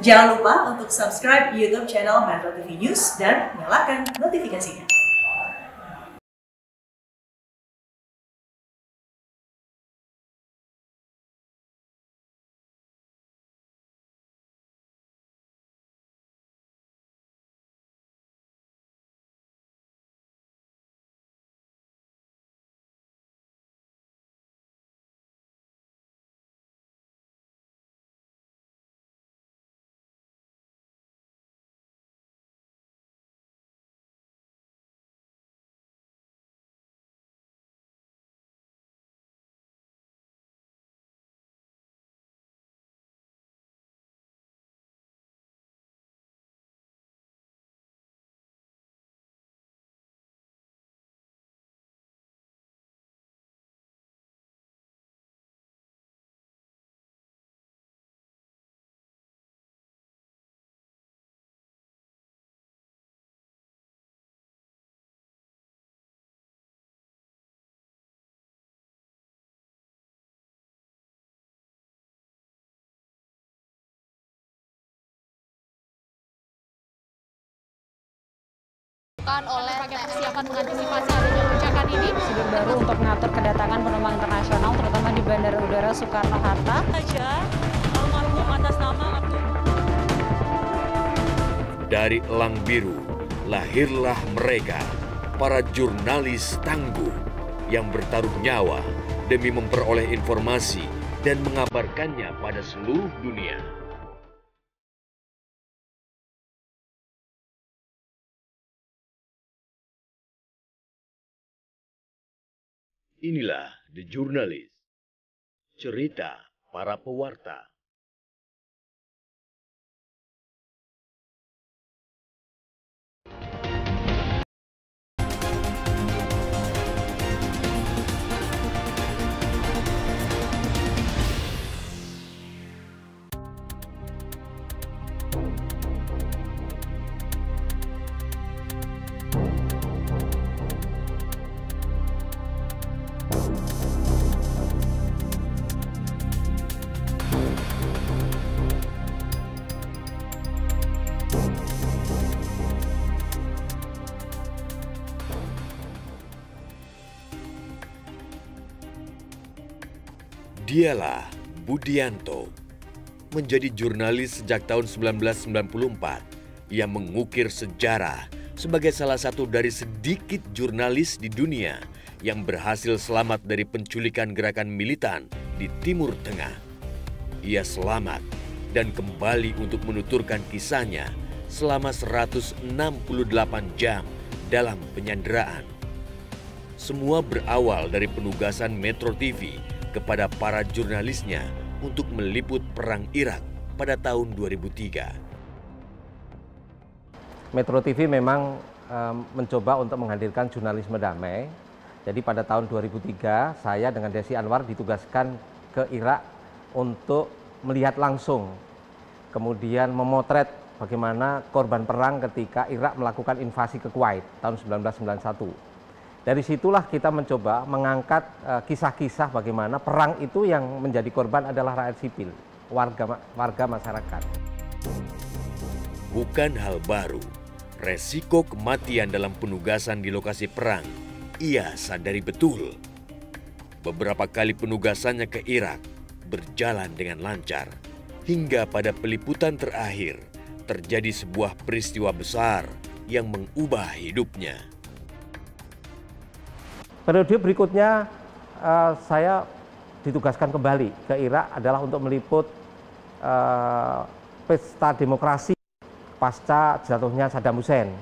Jangan lupa untuk subscribe YouTube channel Metro TV News dan nyalakan notifikasinya. Oleh persiapan mengantisipasi adanya lonjakan ini, prosedur baru untuk mengatur kedatangan penumpang internasional, terutama di Bandara Udara Soekarno-Hatta. Almarhum atas nama Abdul. Dari Elang Biru, lahirlah mereka, para jurnalis tangguh yang bertaruh nyawa demi memperoleh informasi dan mengabarkannya pada seluruh dunia. Inilah The Journalist, cerita para pewarta. Dialah Budianto, menjadi jurnalis sejak tahun 1994. Ia mengukir sejarah sebagai salah satu dari sedikit jurnalis di dunia yang berhasil selamat dari penculikan gerakan militan di Timur Tengah. Ia selamat dan kembali untuk menuturkan kisahnya selama 168 jam dalam penyanderaan. Semua berawal dari penugasan Metro TV kepada para jurnalisnya untuk meliput Perang Irak pada tahun 2003. Metro TV memang mencoba untuk menghadirkan jurnalisme damai. Jadi pada tahun 2003 saya dengan Desi Anwar ditugaskan ke Irak untuk melihat langsung, kemudian memotret bagaimana korban perang ketika Irak melakukan invasi ke Kuwait tahun 1991. Dari situlah kita mencoba mengangkat kisah-kisah bagaimana perang itu yang menjadi korban adalah rakyat sipil, warga masyarakat. Bukan hal baru, resiko kematian dalam penugasan di lokasi perang, ia sadari betul. Beberapa kali penugasannya ke Irak berjalan dengan lancar, hingga pada peliputan terakhir terjadi sebuah peristiwa besar yang mengubah hidupnya. Periode berikutnya saya ditugaskan kembali ke Irak adalah untuk meliput pesta demokrasi pasca jatuhnya Saddam Hussein.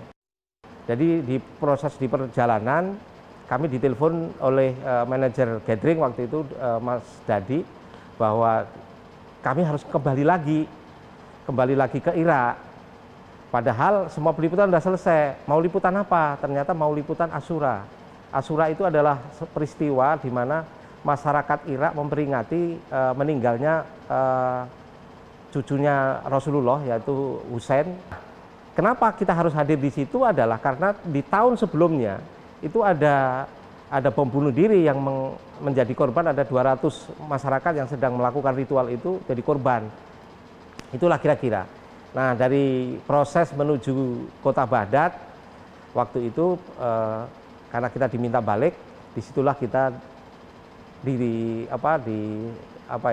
Jadi di proses di perjalanan kami ditelepon oleh manajer gathering waktu itu Mas Dadi bahwa kami harus kembali lagi ke Irak. Padahal semua peliputan sudah selesai. Mau liputan apa? Ternyata mau liputan Asyura. Asyura itu adalah peristiwa di mana masyarakat Irak memperingati meninggalnya cucunya Rasulullah yaitu Husain. Kenapa kita harus hadir di situ adalah karena di tahun sebelumnya itu ada bom bunuh diri yang menjadi korban, ada 200 masyarakat yang sedang melakukan ritual itu jadi korban. Itulah kira-kira. Nah, dari proses menuju kota Baghdad, waktu itu karena kita diminta balik, disitulah kita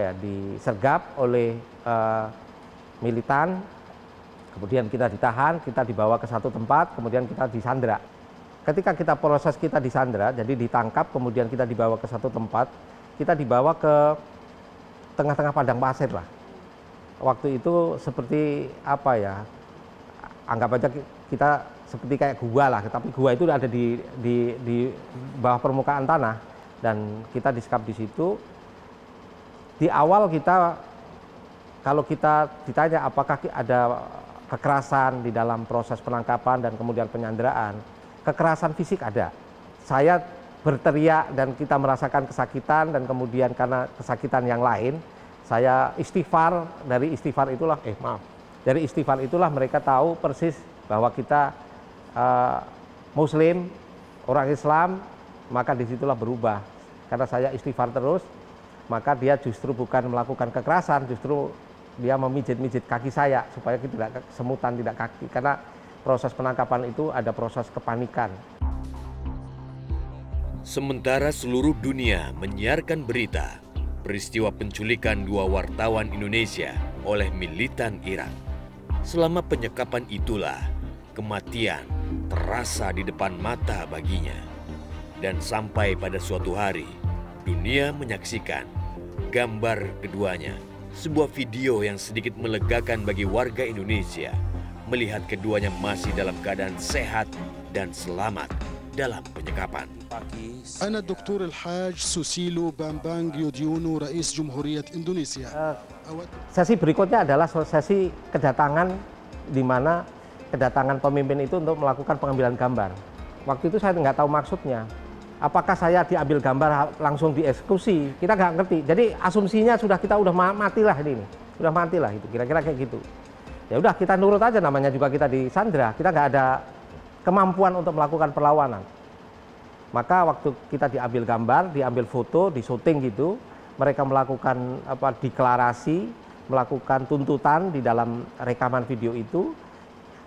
disergap oleh militan, kemudian kita ditahan, kita dibawa ke satu tempat, kemudian kita disandra. Ketika kita disandra, jadi ditangkap, kemudian kita dibawa ke satu tempat, kita dibawa ke tengah-tengah padang pasir lah. Waktu itu seperti anggap aja kita seperti kayak gua lah, tapi gua itu ada di bawah permukaan tanah, dan kita disekap di situ. Di awal kalau kita ditanya apakah ada kekerasan di dalam proses penangkapan dan kemudian penyanderaan, kekerasan fisik ada. Saya berteriak dan kita merasakan kesakitan, dan kemudian karena kesakitan yang lain, saya istighfar. Dari istighfar itulah mereka tahu persis bahwa kita Muslim, orang Islam, maka disitulah berubah. Karena saya istighfar terus, maka dia justru bukan melakukan kekerasan, justru dia memijit-mijit kaki saya supaya tidak semutan, tidak kaki. Karena proses penangkapan itu ada proses kepanikan. Sementara seluruh dunia menyiarkan berita peristiwa penculikan 2 wartawan Indonesia oleh militan Irak. Selama penyekapan itulah kematian terasa di depan mata baginya. Dan sampai pada suatu hari, dunia menyaksikan gambar keduanya. Sebuah video yang sedikit melegakan bagi warga Indonesia melihat keduanya masih dalam keadaan sehat dan selamat dalam penyekapan. أنا الدكتور الحاج سوسيلو بامبانغ يوديونو رئيس جمهورية إندونيسيا. Sesi berikutnya adalah sesi kedatangan, di mana kedatangan pemimpin itu untuk melakukan pengambilan gambar. Waktu itu saya nggak tahu maksudnya. Apakah saya diambil gambar langsung dieksekusi? Kita nggak ngerti. Jadi asumsinya kita udah matilah ini. Udah matilah itu, kira-kira kayak gitu. Ya udah, kita nurut aja, namanya juga kita disandra, kita nggak ada kemampuan untuk melakukan perlawanan. Maka waktu kita diambil gambar, diambil foto, disyuting gitu, mereka melakukan deklarasi, melakukan tuntutan di dalam rekaman video itu.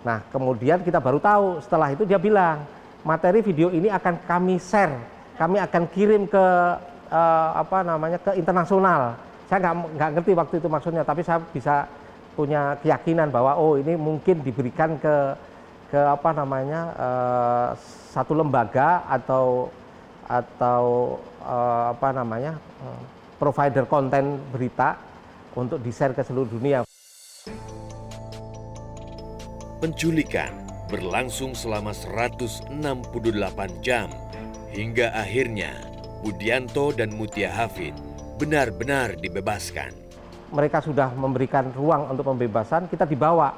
Nah, kemudian kita baru tahu, setelah itu dia bilang, materi video ini akan kami share, kami akan kirim ke ke internasional. Saya nggak ngerti waktu itu maksudnya, tapi saya bisa punya keyakinan bahwa ini mungkin diberikan ke satu lembaga atau provider konten berita untuk di-share ke seluruh dunia. Penculikan berlangsung selama 168 jam hingga akhirnya Budianto dan Mutia Hafid benar-benar dibebaskan. Mereka sudah memberikan ruang untuk pembebasan, kita dibawalah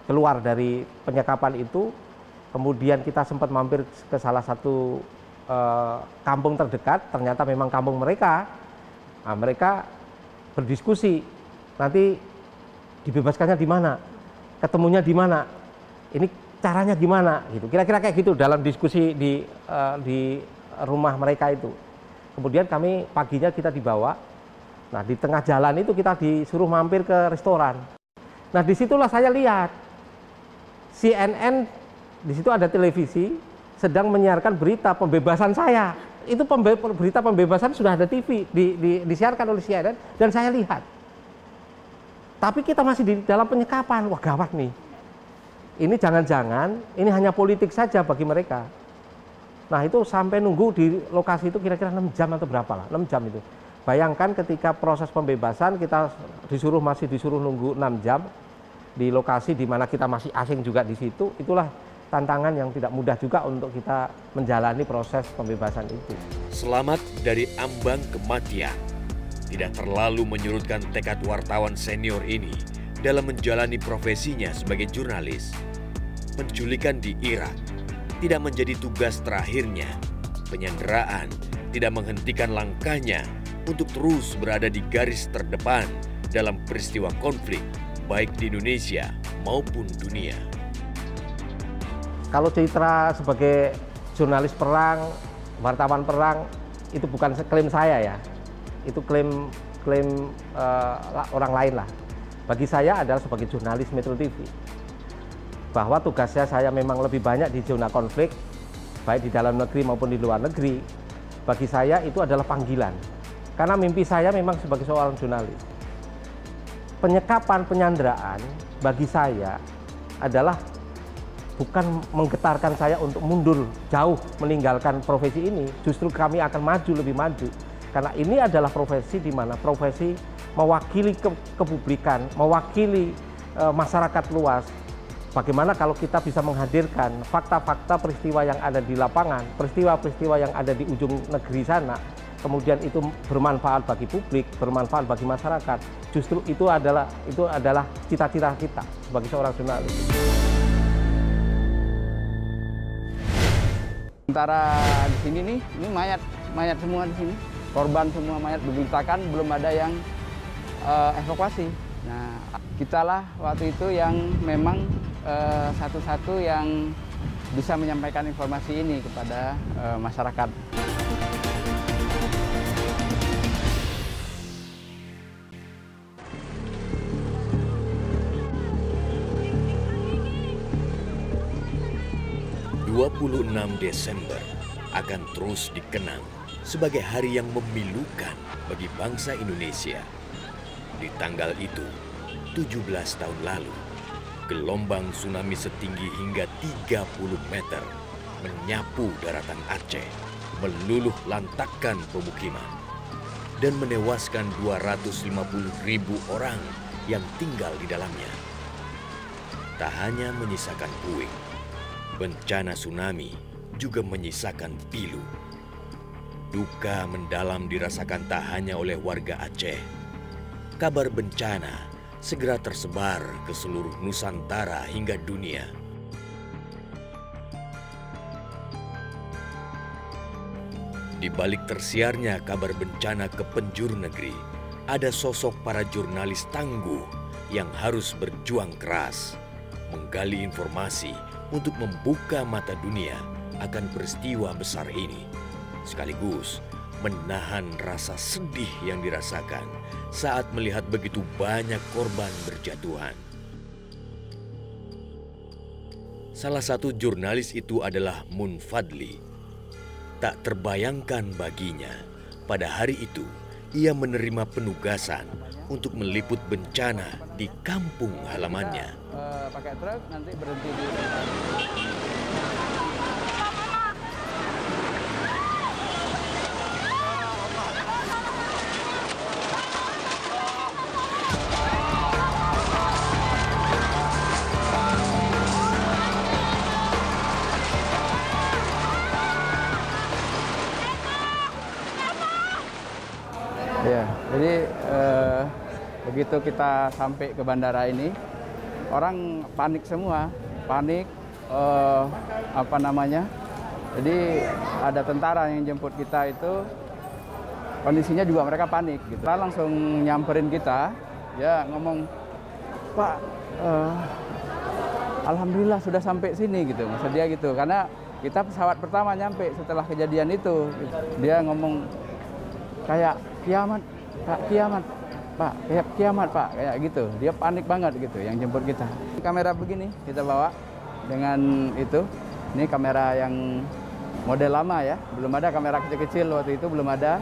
keluar dari penyekapan itu. Kemudian kita sempat mampir ke salah satu kampung terdekat, ternyata memang kampung mereka. Nah, mereka berdiskusi, nanti dibebaskannya di mana, ketemunya di mana, ini caranya gimana, gitu. Kira-kira kayak gitu dalam diskusi di rumah mereka itu. Kemudian paginya kita dibawa. Nah, di tengah jalan itu kita disuruh mampir ke restoran. Nah, disitulah saya lihat CNN, di situ ada televisi sedang menyiarkan berita pembebasan saya. Itu berita pembebasan sudah ada TV, disiarkan oleh CNN, dan saya lihat. Tapi kita masih di dalam penyekapan. Wah, gawat nih. Ini jangan-jangan ini hanya politik saja bagi mereka. Nah, itu sampai nunggu di lokasi itu kira-kira 6 jam atau berapa lah, 6 jam itu. Bayangkan ketika proses pembebasan kita masih disuruh nunggu 6 jam di lokasi di mana kita masih asing juga di situ. Itulah tantangan yang tidak mudah juga untuk kita menjalani proses pembebasan itu. Selamat dari ambang kematian tidak terlalu menyurutkan tekad wartawan senior ini dalam menjalani profesinya sebagai jurnalis. Penculikan di Irak tidak menjadi tugas terakhirnya. Penyanderaan tidak menghentikan langkahnya untuk terus berada di garis terdepan dalam peristiwa konflik, baik di Indonesia maupun dunia. Kalau citra sebagai jurnalis perang, wartawan perang, itu bukan klaim saya ya. Itu klaim klaim orang lain lah. Bagi saya adalah sebagai jurnalis Metro TV, bahwa tugasnya saya memang lebih banyak di zona konflik, baik di dalam negeri maupun di luar negeri. Bagi saya itu adalah panggilan, karena mimpi saya memang sebagai seorang jurnalis. Penyekapan, penyanderaan bagi saya adalah bukan menggetarkan saya untuk mundur jauh meninggalkan profesi ini. Justru kami akan maju, lebih maju. Karena ini adalah profesi di mana profesi mewakili kepublikan, mewakili masyarakat luas. Bagaimana kalau kita bisa menghadirkan fakta-fakta peristiwa yang ada di lapangan, peristiwa-peristiwa yang ada di ujung negeri sana, kemudian itu bermanfaat bagi publik, bermanfaat bagi masyarakat. Justru itu adalah cita-cita kita sebagai seorang jurnalis. Sementara di sini nih, ini mayat semua di sini, korban semua mayat bergeletakan, belum ada yang evakuasi. Nah, kitalah waktu itu yang memang satu-satu yang bisa menyampaikan informasi ini kepada masyarakat. Desember akan terus dikenang sebagai hari yang memilukan bagi bangsa Indonesia. Di tanggal itu, 17 tahun lalu, gelombang tsunami setinggi hingga 30 meter menyapu daratan Aceh, meluluh lantakkan pemukiman, dan menewaskan 250.000 orang yang tinggal di dalamnya. Tak hanya menyisakan puing, bencana tsunami juga menyisakan pilu. Duka mendalam dirasakan tak hanya oleh warga Aceh. Kabar bencana segera tersebar ke seluruh Nusantara hingga dunia. Di balik tersiarnya kabar bencana ke penjuru negeri, ada sosok para jurnalis tangguh yang harus berjuang keras, menggali informasi untuk membuka mata dunia akan peristiwa besar ini, sekaligus menahan rasa sedih yang dirasakan saat melihat begitu banyak korban berjatuhan. Salah satu jurnalis itu adalah Mun Fadli. Tak terbayangkan baginya, pada hari itu ia menerima penugasan untuk meliput bencana di kampung halamannya. Pakai truk nanti berhenti di ya, jadi begitu kita sampai ke bandara ini, orang panik semua, panik, jadi ada tentara yang jemput kita itu, kondisinya juga mereka panik gitu. Kita langsung nyamperin kita, ya ngomong, Pak, alhamdulillah sudah sampai sini gitu, maksud dia gitu, karena kita pesawat pertama nyampe setelah kejadian itu. Dia ngomong kayak kiamat, Pak, kiamat, Pak, kayak kiamat, Pak, kayak gitu. Dia panik banget gitu yang jemput kita. Kamera begini kita bawa dengan itu. Ini kamera yang model lama ya, belum ada kamera kecil-kecil waktu itu, belum ada.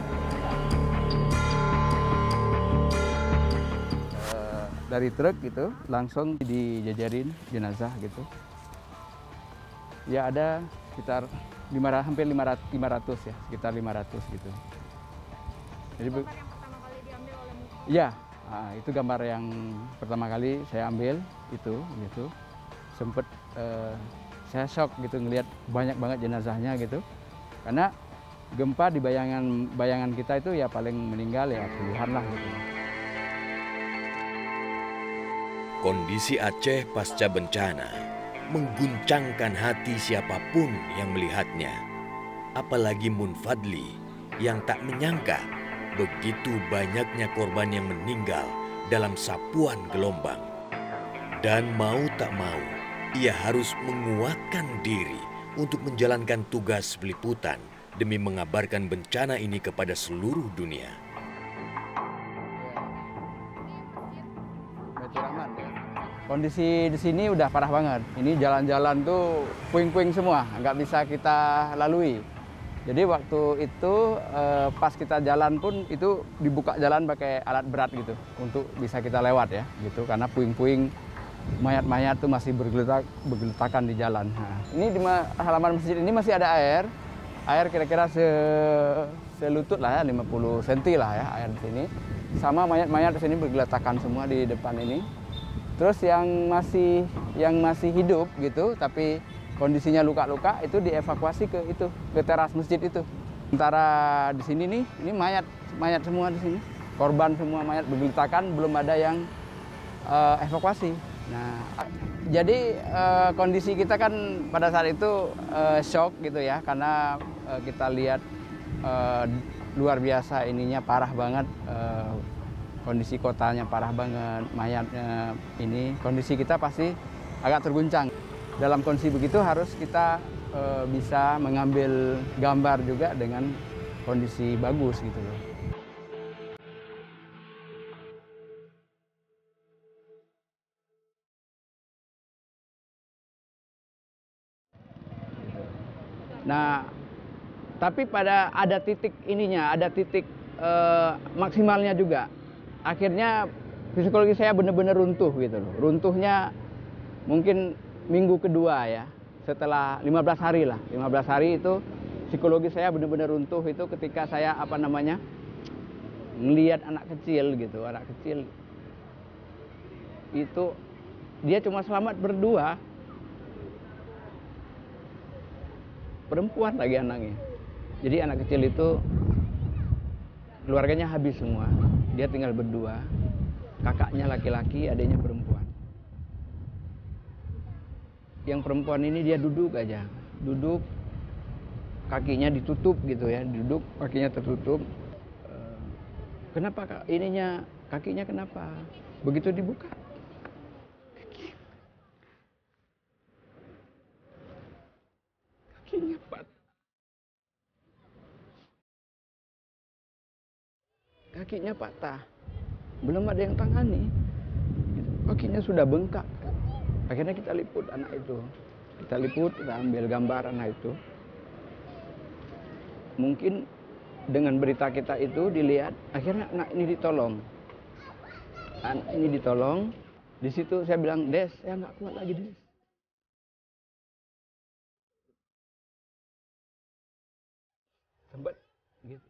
Dari truk gitu, langsung dijajarin jenazah gitu. Ya ada sekitar hampir 500 ya, sekitar 500 gitu. Jadi gambar yang pertama kali diambil oleh Mustafa? Iya, itu gambar yang pertama kali saya ambil itu, gitu. Sempet saya shock gitu ngelihat banyak banget jenazahnya gitu. Karena gempa di bayangan kita itu ya paling meninggal ya puluhan lah gitu. Kondisi Aceh pasca bencana mengguncangkan hati siapapun yang melihatnya. Apalagi Mun Fadli yang tak menyangka begitu banyaknya korban yang meninggal dalam sapuan gelombang. Dan mau tak mau, ia harus menguatkan diri untuk menjalankan tugas peliputan demi mengabarkan bencana ini kepada seluruh dunia. Rahman. Ya. Kondisi di sini udah parah banget. Ini jalan-jalan tuh puing-puing semua, nggak bisa kita lalui. Jadi waktu itu pas kita jalan pun itu dibuka jalan pakai alat berat gitu untuk bisa kita lewat ya gitu karena puing-puing mayat-mayat tuh masih bergeletakan di jalan. Nah, ini di halaman masjid ini masih ada air kira-kira selutut lah ya 50 cm lah ya air di sini. Sama mayat-mayat di sini bergeletakan semua di depan ini. Terus yang masih hidup gitu tapi kondisinya luka-luka itu dievakuasi ke teras masjid itu. Sementara di sini nih, ini mayat semua di sini. Korban semua mayat bergeletakan, belum ada yang evakuasi. Nah, jadi kondisi kita kan pada saat itu shock gitu ya, karena kita lihat luar biasa ininya parah banget. Kondisi kotanya parah banget, mayatnya ini. Kondisi kita pasti agak terguncang. Dalam kondisi begitu harus kita bisa mengambil gambar juga dengan kondisi bagus gitu loh. Nah, tapi ada titik ininya, ada titik maksimalnya juga. Akhirnya psikologi saya benar-benar runtuh gitu loh. Runtuhnya mungkin minggu kedua ya, setelah 15 hari lah. 15 hari itu psikologi saya benar-benar runtuh itu ketika saya ngelihat anak kecil gitu. Anak kecil itu dia cuma selamat berdua. Perempuan lagi anaknya. Jadi anak kecil itu keluarganya habis semua. Dia tinggal berdua. Kakaknya laki-laki, adiknya perempuan. Yang perempuan ini dia duduk aja, duduk kakinya ditutup gitu ya, duduk kakinya tertutup. Kenapa kakinya kenapa? Begitu dibuka, kakinya patah. Kakinya patah, belum ada yang tangani, kakinya sudah bengkak. Akhirnya kita liput anak itu. Kita liput, kita ambil gambar anak itu. Mungkin dengan berita kita itu dilihat, akhirnya anak ini ditolong. Anak ini ditolong. Di situ saya bilang, Des, saya nggak kuat lagi, Des. Sempat gitu.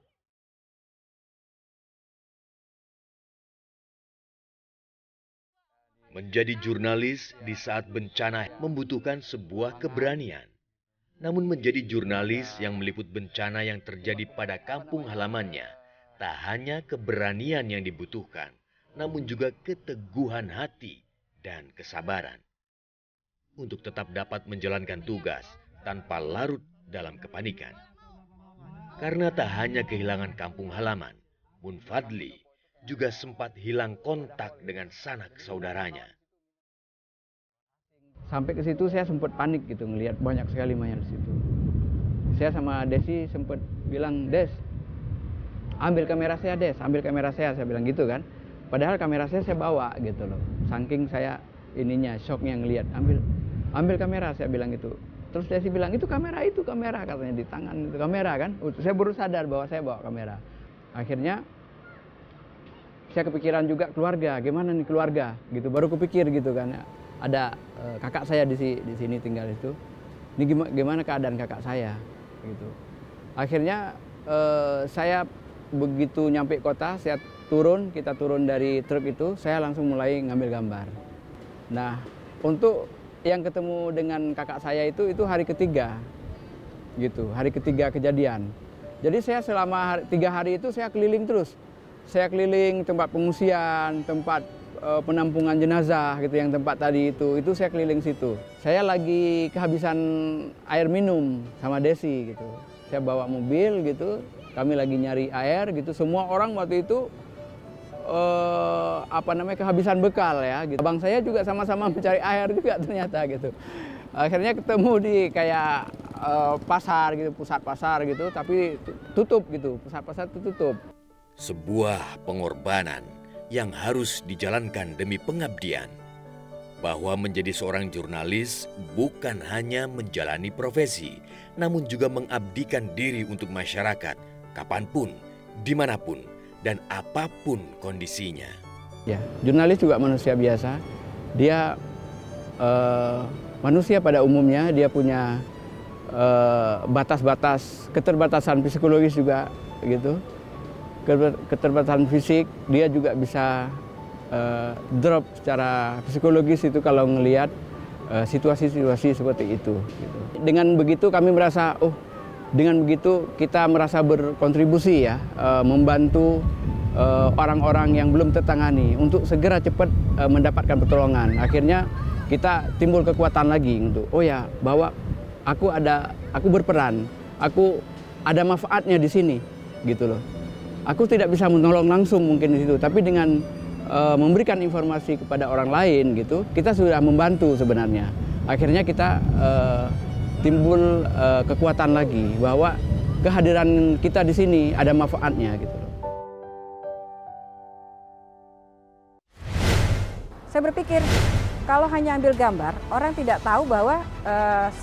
Menjadi jurnalis di saat bencana membutuhkan sebuah keberanian. Namun menjadi jurnalis yang meliput bencana yang terjadi pada kampung halamannya, tak hanya keberanian yang dibutuhkan, namun juga keteguhan hati dan kesabaran. Untuk tetap dapat menjalankan tugas tanpa larut dalam kepanikan. Karena tak hanya kehilangan kampung halaman, Mun Fadli juga sempat hilang kontak dengan sanak saudaranya. Sampai ke situ saya sempat panik gitu ngelihat banyak sekali mayat di situ. Saya sama Desi sempat bilang, Des, ambil kamera saya, Des, ambil kamera saya bilang gitu kan. Padahal kamera saya bawa gitu loh. Saking saya shocknya ngelihat, ambil kamera saya bilang gitu. Terus Desi bilang, itu kamera katanya di tangan itu kamera kan. Saya baru sadar bahwa saya bawa kamera. Akhirnya saya kepikiran juga keluarga, gimana nih keluarga gitu. Baru kepikir gitu kan. Ada kakak saya di sini tinggal itu. Ini gimana keadaan kakak saya gitu. Akhirnya saya begitu nyampe kota, kita turun dari truk itu, saya langsung mulai ngambil gambar. Nah, untuk yang ketemu dengan kakak saya itu hari ketiga gitu, hari ketiga kejadian. Jadi saya selama 3 hari itu saya keliling terus. Saya keliling tempat pengungsian, tempat penampungan jenazah gitu, yang tempat tadi itu saya keliling situ. Saya lagi kehabisan air minum sama Desi gitu. Saya bawa mobil gitu, kami lagi nyari air gitu. Semua orang waktu itu kehabisan bekal ya gitu. Abang saya juga sama-sama mencari air juga ternyata gitu. Akhirnya ketemu di kayak pasar gitu, pusat pasar gitu, tapi tutup gitu. Pusat pasar itu tutup. Sebuah pengorbanan yang harus dijalankan demi pengabdian. Bahwa menjadi seorang jurnalis bukan hanya menjalani profesi, namun juga mengabdikan diri untuk masyarakat, kapanpun, dimanapun, dan apapun kondisinya. Ya, jurnalis juga manusia biasa. Dia manusia pada umumnya, dia punya batas-batas, keterbatasan psikologis juga gitu. Keterbatasan fisik, dia juga bisa drop secara psikologis itu kalau ngelihat situasi-situasi seperti itu. Gitu. Dengan begitu kami merasa, dengan begitu kita merasa berkontribusi ya, membantu orang-orang yang belum tertangani untuk segera cepat mendapatkan pertolongan. Akhirnya kita timbul kekuatan lagi untuk, bahwa aku berperan, aku ada manfaatnya di sini, gitu loh. Aku tidak bisa menolong langsung mungkin di situ, tapi dengan memberikan informasi kepada orang lain gitu, kita sudah membantu sebenarnya. Akhirnya kita timbul kekuatan lagi bahwa kehadiran kita di sini ada manfaatnya gitu. Saya berpikir kalau hanya ambil gambar, orang tidak tahu bahwa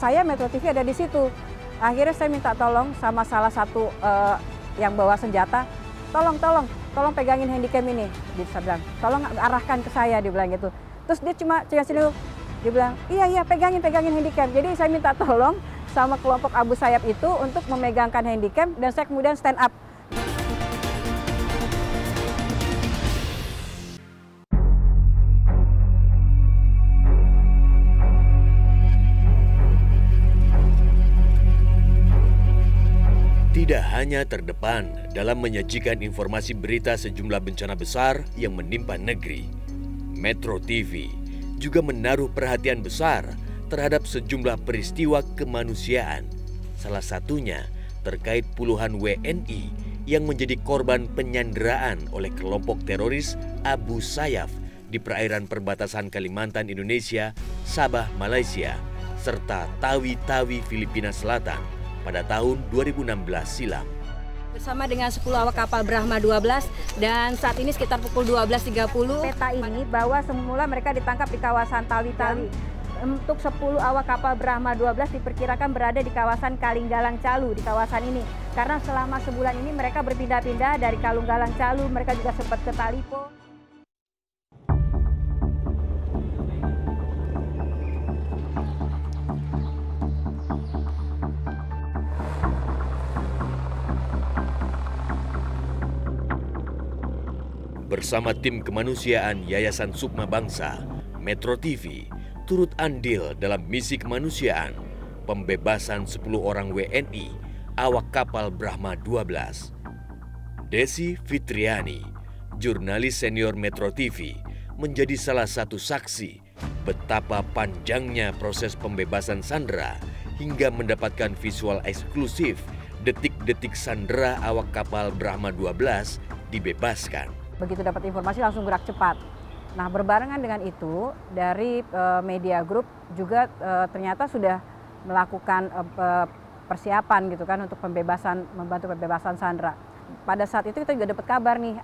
saya Metro TV ada di situ. Akhirnya saya minta tolong sama salah satu yang bawa senjata, tolong pegangin handycam ini. Dia bilang, tolong arahkan ke saya, dia bilang gitu. Terus dia cuma dia bilang, iya pegangin handycam. Jadi saya minta tolong sama kelompok Abu Sayyaf itu untuk memegangkan handycam dan saya kemudian stand up. Tidak hanya terdepan dalam menyajikan informasi berita sejumlah bencana besar yang menimpa negeri, Metro TV juga menaruh perhatian besar terhadap sejumlah peristiwa kemanusiaan. Salah satunya terkait puluhan WNI yang menjadi korban penyanderaan oleh kelompok teroris Abu Sayyaf di perairan perbatasan Kalimantan Indonesia, Sabah Malaysia, serta Tawi-Tawi Filipina Selatan pada tahun 2016 silam. Bersama dengan 10 awak kapal Brahma 12 dan saat ini sekitar pukul 12.30. Peta ini bahwa semula mereka ditangkap di kawasan Tawi-Tawi. Untuk 10 awak kapal Brahma 12 diperkirakan berada di kawasan Kalinggalang Calu di kawasan ini. Karena selama sebulan ini mereka berpindah-pindah dari Kalunggalang Calu, mereka juga sempat ke Talipo. Bersama tim kemanusiaan Yayasan Sukma Bangsa, Metro TV turut andil dalam misi kemanusiaan pembebasan 10 orang WNI awak kapal Brahma 12. Desi Fitriani, jurnalis senior Metro TV, menjadi salah satu saksi betapa panjangnya proses pembebasan sandera hingga mendapatkan visual eksklusif detik-detik sandera awak kapal Brahma 12 dibebaskan. Begitu dapat informasi langsung gerak cepat. Nah, berbarengan dengan itu dari media group juga ternyata sudah melakukan persiapan gitu kan untuk membantu pembebasan sandera. Pada saat itu kita juga dapat kabar nih,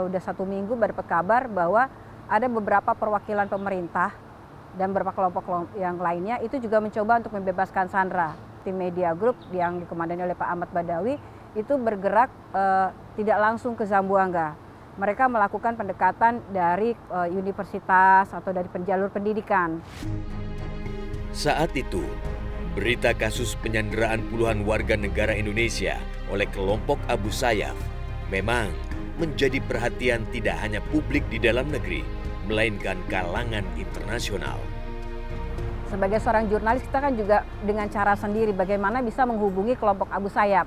udah 1 minggu dapat kabar bahwa ada beberapa perwakilan pemerintah dan beberapa kelompok yang lainnya itu juga mencoba untuk membebaskan sandera. Tim media group yang dikomandani oleh Pak Ahmad Badawi itu bergerak tidak langsung ke Zamboanga. Mereka melakukan pendekatan dari universitas atau dari jalur pendidikan. Saat itu, berita kasus penyanderaan puluhan warga negara Indonesia oleh kelompok Abu Sayyaf memang menjadi perhatian tidak hanya publik di dalam negeri, melainkan kalangan internasional. Sebagai seorang jurnalis, kita kan juga dengan cara sendiri bagaimana bisa menghubungi kelompok Abu Sayyaf.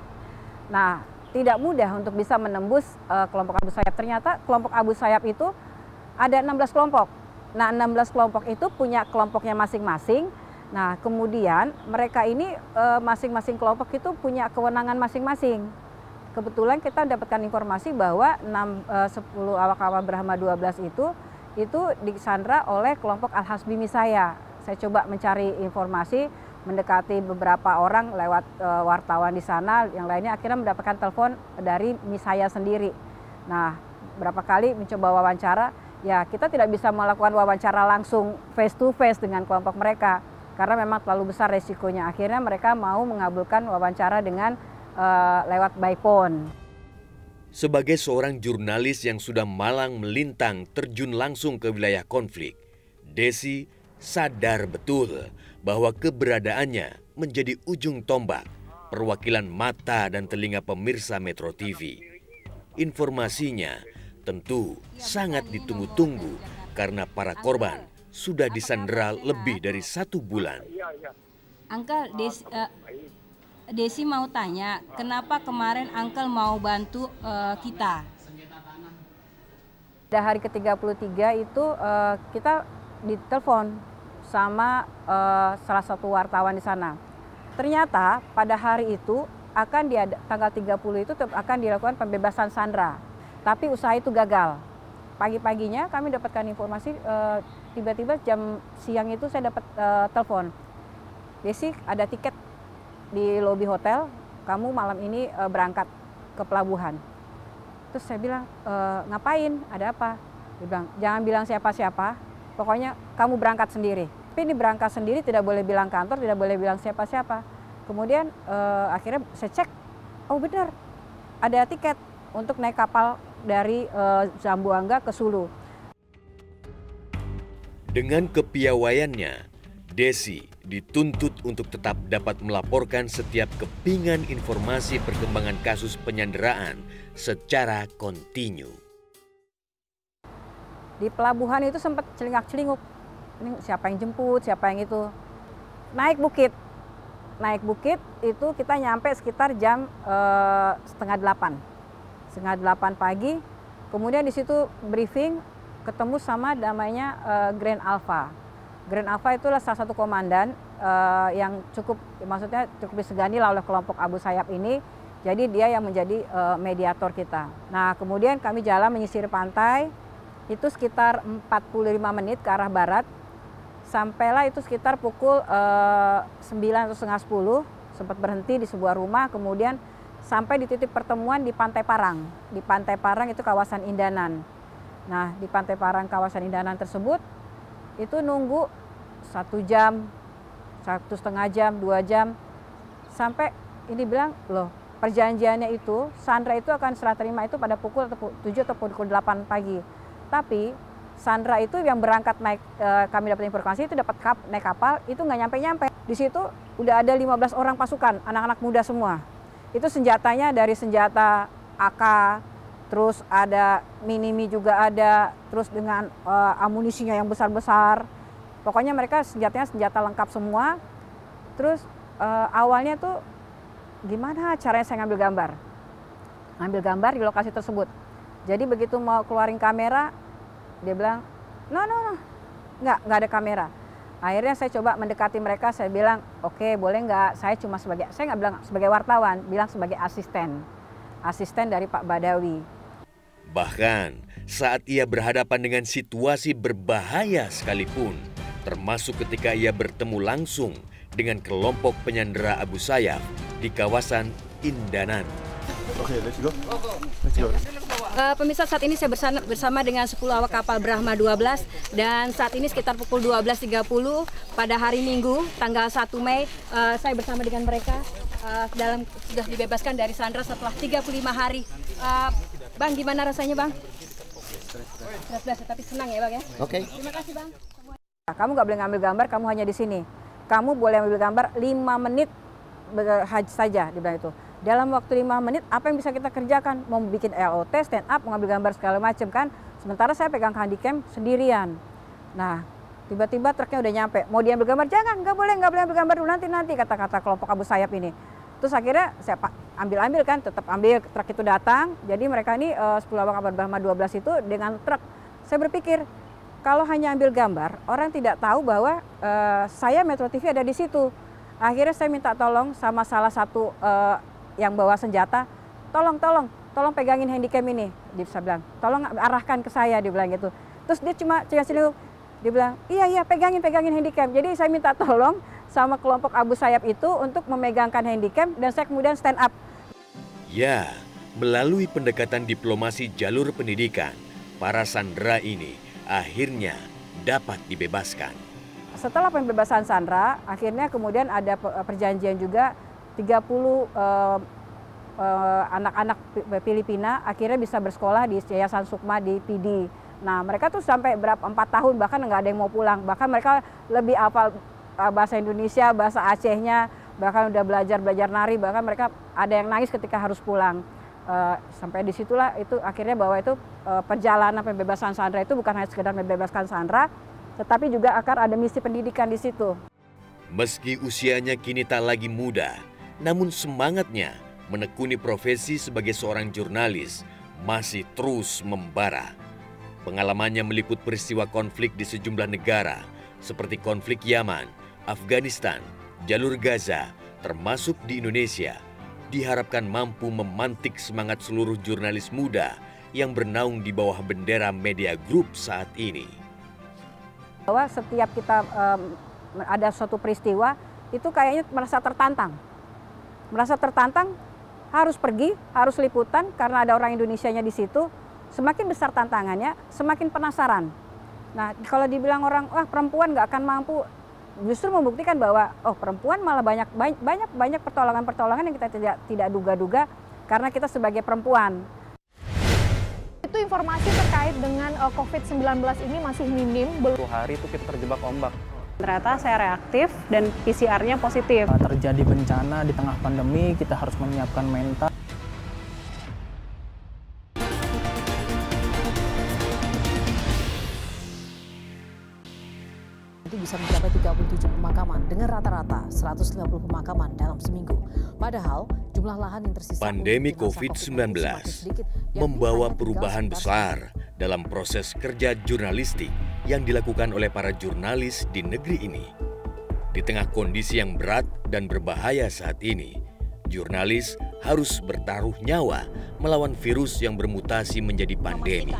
Nah, tidak mudah untuk bisa menembus kelompok Abu Sayyaf. Ternyata kelompok Abu Sayyaf itu ada 16 kelompok. Nah, 16 kelompok itu punya kelompoknya masing-masing. Nah, kemudian mereka ini masing-masing kelompok itu punya kewenangan masing-masing. Kebetulan kita mendapatkan informasi bahwa 10 awak kapal Brahma 12 itu disandra oleh kelompok Al-Hasbi Misaya. Saya coba mencari informasi, mendekati beberapa orang lewat wartawan di sana, yang lainnya akhirnya mendapatkan telepon dari Misaya sendiri. Nah, berapa kali mencoba wawancara, ya kita tidak bisa melakukan wawancara langsung face to face dengan kelompok mereka karena memang terlalu besar resikonya. Akhirnya mereka mau mengabulkan wawancara dengan lewat by phone. Sebagai seorang jurnalis yang sudah malang melintang terjun langsung ke wilayah konflik, Desi sadar betul bahwa keberadaannya menjadi ujung tombak perwakilan mata dan telinga pemirsa Metro TV. Informasinya tentu sangat ditunggu-tunggu karena para korban sudah disandera lebih dari 1 bulan. Uncle, Desi mau tanya, kenapa kemarin Uncle mau bantu kita? Pada hari ke-33 itu kita ditelepon sama salah satu wartawan di sana. Ternyata pada hari itu tanggal 30 itu akan dilakukan pembebasan sandera. Tapi usaha itu gagal. Pagi-paginya kami dapatkan informasi, tiba-tiba jam siang itu saya dapat telepon. Desi, ada tiket di lobi hotel, kamu malam ini berangkat ke pelabuhan. Terus saya bilang, ngapain? Ada apa? Dia bilang, jangan bilang siapa-siapa, pokoknya kamu berangkat sendiri. Tapi ini berangkat sendiri, tidak boleh bilang kantor, tidak boleh bilang siapa-siapa. Kemudian akhirnya saya cek, oh benar, ada tiket untuk naik kapal dari Zamboanga ke Sulu. Dengan kepiawaiannya, Desi dituntut untuk tetap dapat melaporkan setiap kepingan informasi perkembangan kasus penyanderaan secara kontinu. Di pelabuhan itu sempat celingak-celinguk. Ini siapa yang jemput, siapa yang itu. Naik bukit itu kita nyampe sekitar jam setengah 8 pagi. Kemudian di situ briefing, ketemu sama namanya Grand Alpha. Grand Alpha itulah salah satu komandan yang cukup disegani oleh kelompok Abu Sayyaf ini. Jadi dia yang menjadi mediator kita. Nah kemudian kami jalan menyisir pantai, itu sekitar 45 menit ke arah barat. Sampailah itu sekitar pukul 9 atau setengah 10, sempat berhenti di sebuah rumah, kemudian sampai di titik pertemuan di Pantai Parang. Di Pantai Parang itu kawasan Indanan. Nah di Pantai Parang kawasan Indanan tersebut, itu nunggu 1 jam, 1,5 jam, 2 jam, sampai ini bilang, loh perjanjiannya itu, sandera itu akan serah terima itu pada pukul 7 atau pukul 8 pagi. Tapi sandera itu yang berangkat naik, kami dapat informasi itu dapat naik kapal, itu nggak nyampe-nyampe. Di situ udah ada 15 orang pasukan, anak-anak muda semua. Itu senjatanya dari senjata AK, terus ada minimi juga ada, terus dengan amunisinya yang besar-besar. Pokoknya mereka senjatanya senjata lengkap semua. Terus awalnya tuh gimana caranya saya ngambil gambar? Ngambil gambar di lokasi tersebut. Jadi begitu mau keluarin kamera, dia bilang, no, nggak ada kamera. Akhirnya saya coba mendekati mereka, saya bilang, oke, boleh nggak? Saya nggak bilang sebagai wartawan, bilang sebagai asisten dari Pak Badawi. Bahkan saat ia berhadapan dengan situasi berbahaya sekalipun, termasuk ketika ia bertemu langsung dengan kelompok penyandera Abu Sayyaf di kawasan Indanan. Oke, let's go. Pemirsa, saat ini saya bersama dengan 10 awak kapal Brahma 12 dan saat ini sekitar pukul 12.30 pada hari Minggu tanggal 1 Mei saya bersama dengan mereka sudah dibebaskan dari sandera setelah 35 hari. Bang, gimana rasanya Bang? Stres, tapi senang ya Bang ya? Oke. Terima kasih Bang. Kamu nggak boleh ngambil gambar, kamu hanya di sini. Kamu boleh ambil gambar 5 menit saja, dibilang itu. Dalam waktu 5 menit, apa yang bisa kita kerjakan? Mau bikin LOT, stand up, mengambil gambar segala macam kan. Sementara saya pegang handycam sendirian. Nah, tiba-tiba truknya udah nyampe. Mau diambil gambar? Jangan, nggak boleh ambil gambar dulu, nanti, kata-kata kelompok Abu Sayyaf ini. Terus akhirnya saya ambil kan, tetap ambil, truk itu datang. Jadi mereka ini 10 awak kapal Brahma 12 itu dengan truk. Saya berpikir, kalau hanya ambil gambar, orang tidak tahu bahwa saya Metro TV ada di situ. Akhirnya saya minta tolong sama salah satu yang bawa senjata, tolong pegangin handycam ini. Dia bisa bilang, tolong arahkan ke saya, dia bilang gitu. Terus dia cuma celuk, dia bilang, iya pegangin handycam. Jadi saya minta tolong sama kelompok Abu Sayyaf itu untuk memegangkan handycam dan saya kemudian stand up. Ya, Melalui pendekatan diplomasi jalur pendidikan, para sandera ini akhirnya dapat dibebaskan. Setelah pembebasan sandera, akhirnya kemudian ada perjanjian juga 30 anak-anak Filipina akhirnya bisa bersekolah di Yayasan Sukma di PD. Nah, mereka tuh sampai 4 tahun bahkan nggak ada yang mau pulang. Bahkan mereka lebih hafal bahasa Indonesia, bahasa Acehnya, bahkan udah belajar nari, bahkan mereka ada yang nangis ketika harus pulang. Sampai disitulah itu akhirnya bahwa itu perjalanan pembebasan sandera itu bukan hanya sekedar membebaskan sandera, tetapi juga akan ada misi pendidikan di situ. Meski usianya kini tak lagi muda, namun semangatnya menekuni profesi sebagai seorang jurnalis masih terus membara. Pengalamannya meliput peristiwa konflik di sejumlah negara seperti konflik Yaman, Afghanistan, jalur Gaza, termasuk di Indonesia, diharapkan mampu memantik semangat seluruh jurnalis muda yang bernaung di bawah bendera Media Group saat ini. Bahwa setiap kita ada suatu peristiwa, itu kayaknya merasa tertantang. Merasa tertantang, harus pergi, harus liputan, karena ada orang Indonesianya di situ. Semakin besar tantangannya, semakin penasaran. Nah, kalau dibilang orang, wah perempuan nggak akan mampu, justru membuktikan bahwa perempuan malah banyak pertolongan-pertolongan yang kita tidak duga-duga karena kita sebagai perempuan. Itu informasi terkait dengan COVID-19 ini masih minim. 1 hari itu kita terjebak ombak. Ternyata saya reaktif dan PCR-nya positif. Terjadi bencana di tengah pandemi, kita harus menyiapkan mental. Bisa mencapai 37 pemakaman dengan rata-rata 150 pemakaman dalam seminggu. Padahal jumlah lahan yang tersisa. Pandemi COVID-19 membawa perubahan besar dalam proses kerja jurnalistik yang dilakukan oleh para jurnalis di negeri ini. Di tengah kondisi yang berat dan berbahaya saat ini, jurnalis harus bertaruh nyawa melawan virus yang bermutasi menjadi pandemi.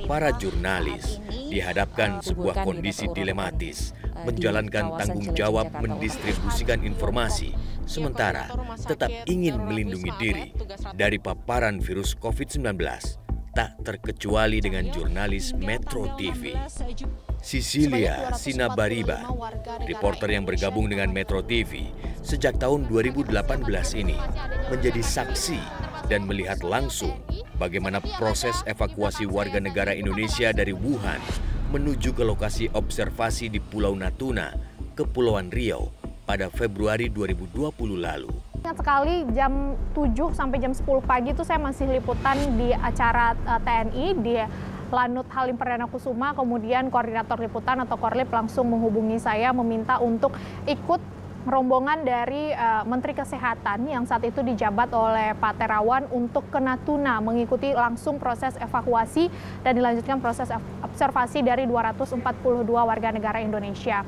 Para jurnalis dihadapkan sebuah kondisi dilematis, menjalankan tanggung jawab mendistribusikan informasi, sementara tetap ingin melindungi diri dari paparan virus COVID-19, tak terkecuali dengan jurnalis Metro TV. Cecilia Sinabariba, reporter yang bergabung dengan Metro TV sejak tahun 2018 ini, menjadi saksi dan melihat langsung bagaimana proses evakuasi warga negara Indonesia dari Wuhan menuju ke lokasi observasi di Pulau Natuna, Kepulauan Riau pada Februari 2020 lalu. Ingat sekali jam 7 sampai jam 10 pagi itu saya masih liputan di acara TNI di Lanut Halim Perdana Kusuma, kemudian koordinator liputan atau Korlip langsung menghubungi saya meminta untuk ikut rombongan dari Menteri Kesehatan yang saat itu dijabat oleh Pak Terawan untuk ke Natuna mengikuti langsung proses evakuasi dan dilanjutkan proses observasi dari 242 warga negara Indonesia.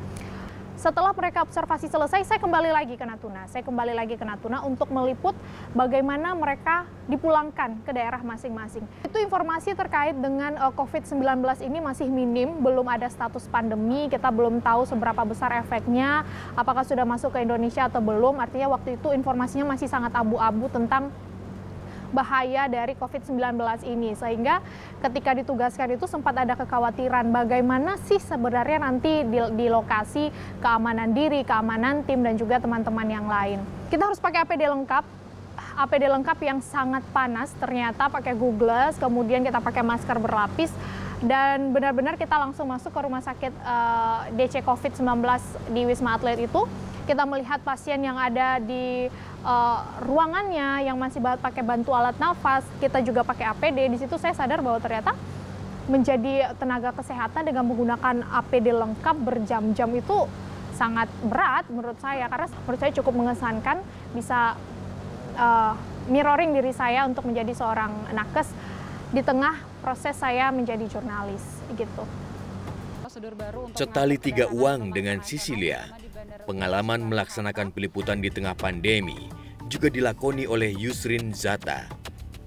Setelah mereka observasi selesai, saya kembali lagi ke Natuna. Saya kembali lagi ke Natuna untuk meliput bagaimana mereka dipulangkan ke daerah masing-masing. Itu informasi terkait dengan COVID-19 ini masih minim, belum ada status pandemi, kita belum tahu seberapa besar efeknya, apakah sudah masuk ke Indonesia atau belum. Artinya waktu itu informasinya masih sangat abu-abu tentang bahaya dari COVID-19 ini, sehingga ketika ditugaskan itu sempat ada kekhawatiran bagaimana sih sebenarnya nanti di lokasi keamanan diri, keamanan tim dan juga teman-teman yang lain. Kita harus pakai APD lengkap yang sangat panas, ternyata pakai Googles, kemudian kita pakai masker berlapis, dan benar-benar kita langsung masuk ke rumah sakit DC COVID-19 di Wisma Atlet itu. Kita melihat pasien yang ada di ruangannya yang masih pakai bantu alat nafas, kita juga pakai APD. Di situ saya sadar bahwa ternyata menjadi tenaga kesehatan dengan menggunakan APD lengkap berjam-jam itu sangat berat menurut saya, karena menurut saya cukup mengesankan bisa mirroring diri saya untuk menjadi seorang nakes di tengah proses saya menjadi jurnalis gitu. Setali tiga uang dengan Cecilia, pengalaman melaksanakan peliputan di tengah pandemi juga dilakoni oleh Yusrin Zata.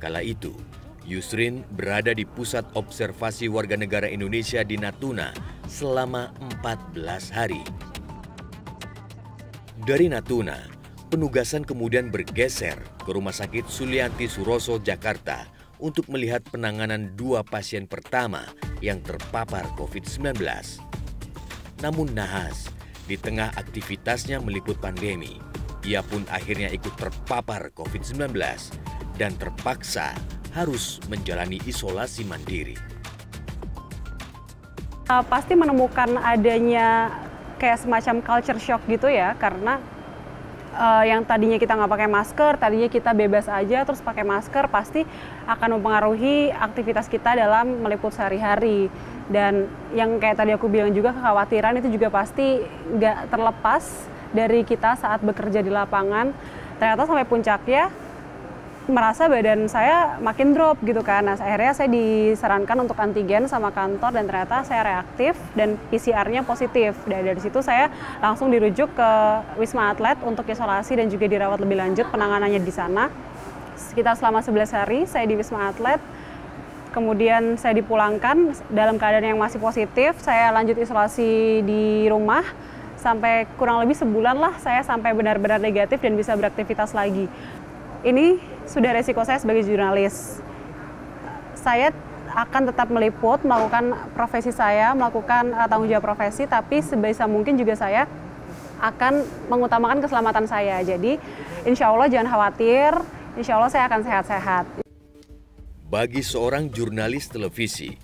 Kala itu, Yusrin berada di Pusat Observasi Warga Negara Indonesia di Natuna selama 14 hari. Dari Natuna, Penugasan kemudian bergeser ke Rumah Sakit Sulianti Suroso, Jakarta untuk melihat penanganan 2 pasien pertama yang terpapar COVID-19. Namun nahas, di tengah aktivitasnya meliput pandemi, ia pun akhirnya ikut terpapar COVID-19 dan terpaksa harus menjalani isolasi mandiri. Pasti menemukan adanya kayak semacam culture shock gitu ya, karena yang tadinya kita nggak pakai masker, tadinya kita bebas aja, terus pakai masker pasti akan mempengaruhi aktivitas kita dalam meliput sehari-hari. Dan yang kayak tadi aku bilang juga, kekhawatiran itu juga pasti nggak terlepas dari kita saat bekerja di lapangan. Ternyata sampai puncaknya merasa badan saya makin drop gitu kan. Nah, akhirnya saya disarankan untuk antigen sama kantor dan ternyata saya reaktif dan PCR-nya positif. Dan dari situ saya langsung dirujuk ke Wisma Atlet untuk isolasi dan juga dirawat lebih lanjut penanganannya di sana. Sekitar selama 11 hari saya di Wisma Atlet. Kemudian saya dipulangkan dalam keadaan yang masih positif. Saya lanjut isolasi di rumah sampai kurang lebih sebulan lah saya sampai benar-benar negatif dan bisa beraktivitas lagi. Ini sudah resiko saya sebagai jurnalis. Saya akan tetap meliput, melakukan profesi saya, melakukan tanggung jawab profesi, tapi sebisa mungkin juga saya akan mengutamakan keselamatan saya. Jadi insya Allah jangan khawatir, insya Allah saya akan sehat-sehat. Bagi seorang jurnalis televisi,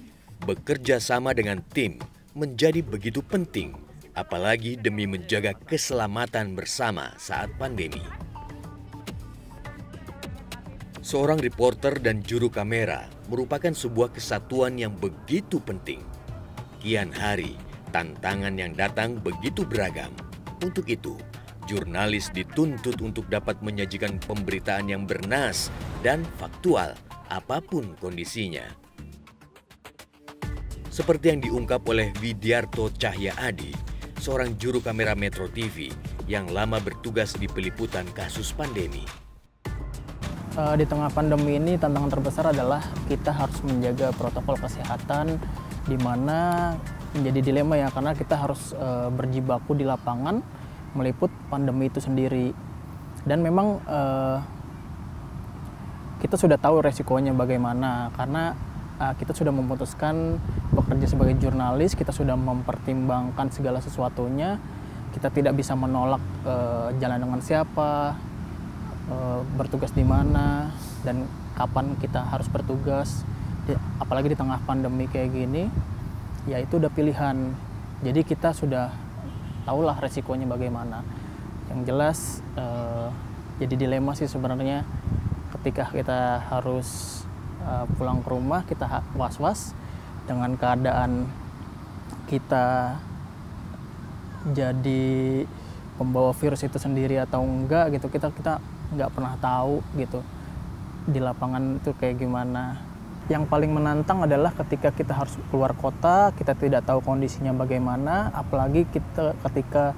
bekerja sama dengan tim menjadi begitu penting, apalagi demi menjaga keselamatan bersama saat pandemi. Seorang reporter dan juru kamera merupakan sebuah kesatuan yang begitu penting. Kian hari, tantangan yang datang begitu beragam. Untuk itu, jurnalis dituntut untuk dapat menyajikan pemberitaan yang bernas dan faktual apapun kondisinya. Seperti yang diungkap oleh Widiarto Cahya Adi, seorang juru kamera Metro TV yang lama bertugas di peliputan kasus pandemi. Di tengah pandemi ini tantangan terbesar adalah kita harus menjaga protokol kesehatan, di mana menjadi dilema ya, karena kita harus berjibaku di lapangan meliput pandemi itu sendiri. Dan memang kita sudah tahu resikonya bagaimana, karena kita sudah memutuskan bekerja sebagai jurnalis, kita sudah mempertimbangkan segala sesuatunya, kita tidak bisa menolak jalan dengan siapa, bertugas di mana dan kapan kita harus bertugas, apalagi di tengah pandemi kayak gini, ya itu udah pilihan. Jadi kita sudah tahulah resikonya bagaimana. Yang jelas jadi dilema sih sebenarnya ketika kita harus pulang ke rumah, kita was-was dengan keadaan kita jadi pembawa virus itu sendiri atau enggak gitu. Kita nggak pernah tahu gitu di lapangan itu kayak gimana. Yang paling menantang adalah ketika kita harus keluar kota, kita tidak tahu kondisinya bagaimana, apalagi kita ketika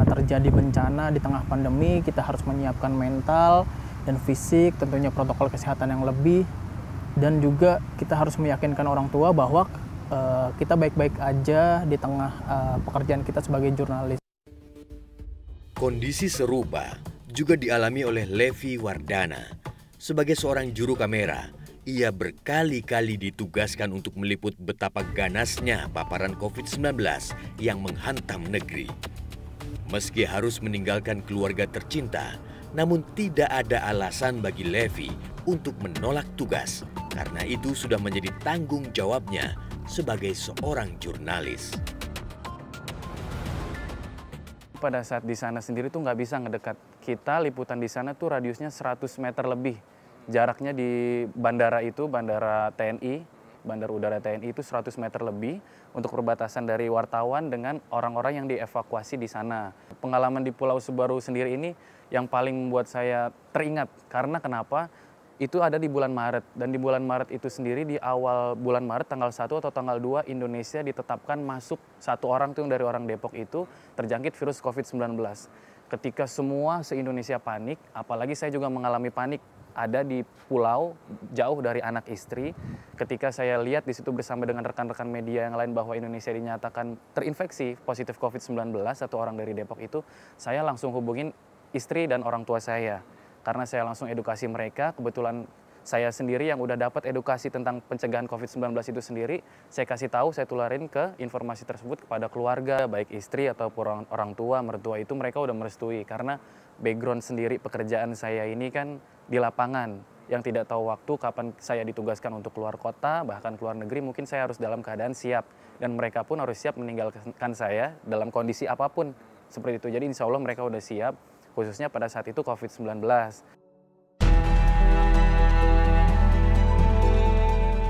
terjadi bencana di tengah pandemi, kita harus menyiapkan mental dan fisik, tentunya protokol kesehatan yang lebih, dan juga kita harus meyakinkan orang tua bahwa kita baik-baik aja di tengah pekerjaan kita sebagai jurnalis. Kondisi serupa juga dialami oleh Levi Wardana. Sebagai seorang juru kamera, ia berkali-kali ditugaskan untuk meliput betapa ganasnya paparan COVID-19 yang menghantam negeri. Meski harus meninggalkan keluarga tercinta, namun tidak ada alasan bagi Levi untuk menolak tugas, karena itu sudah menjadi tanggung jawabnya sebagai seorang jurnalis. Pada saat di sana sendiri tuh nggak bisa ngedekat. Kita liputan di sana tuh radiusnya 100 meter lebih. Jaraknya di bandara itu, bandara TNI, Bandar Udara TNI itu 100 meter lebih untuk perbatasan dari wartawan dengan orang-orang yang dievakuasi di sana. Pengalaman di Pulau Sebaru sendiri ini yang paling membuat saya teringat. Karena kenapa? Itu ada di bulan Maret. Dan di bulan Maret itu sendiri, di awal bulan Maret, tanggal 1 atau tanggal 2, Indonesia ditetapkan masuk satu orang tuh yang dari orang Depok itu terjangkit virus COVID-19. Ketika semua se-Indonesia panik, apalagi saya juga mengalami panik, ada di pulau jauh dari anak istri. Ketika saya lihat di situ bersama dengan rekan-rekan media yang lain bahwa Indonesia dinyatakan terinfeksi positif COVID-19, satu orang dari Depok itu, saya langsung hubungin istri dan orang tua saya. Karena saya langsung edukasi mereka, kebetulan saya sendiri yang udah dapat edukasi tentang pencegahan COVID-19 itu sendiri, saya kasih tahu, saya tularin ke informasi tersebut kepada keluarga, baik istri ataupun orang tua, mertua itu mereka udah merestui. Karena background sendiri pekerjaan saya ini kan di lapangan, yang tidak tahu waktu kapan saya ditugaskan untuk keluar kota, bahkan keluar negeri, mungkin saya harus dalam keadaan siap. Dan mereka pun harus siap meninggalkan saya dalam kondisi apapun seperti itu. Jadi insya Allah mereka udah siap, khususnya pada saat itu COVID-19.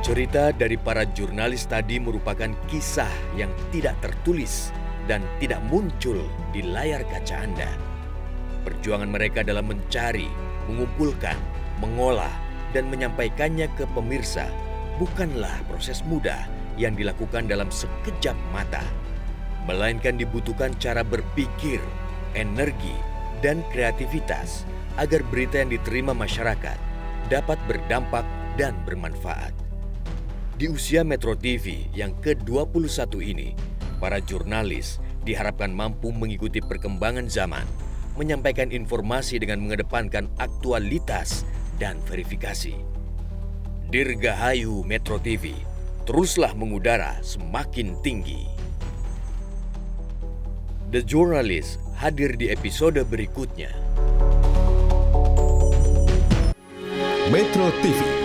Cerita dari para jurnalis tadi merupakan kisah yang tidak tertulis dan tidak muncul di layar kaca Anda. Perjuangan mereka dalam mencari, mengumpulkan, mengolah, dan menyampaikannya ke pemirsa bukanlah proses mudah yang dilakukan dalam sekejap mata, melainkan dibutuhkan cara berpikir, energi, dan kreativitas agar berita yang diterima masyarakat dapat berdampak dan bermanfaat. Di usia Metro TV yang ke-21 ini, para jurnalis diharapkan mampu mengikuti perkembangan zaman, menyampaikan informasi dengan mengedepankan aktualitas dan verifikasi. Dirgahayu Metro TV, teruslah mengudara semakin tinggi. The Journalist hadir di episode berikutnya. Metro TV.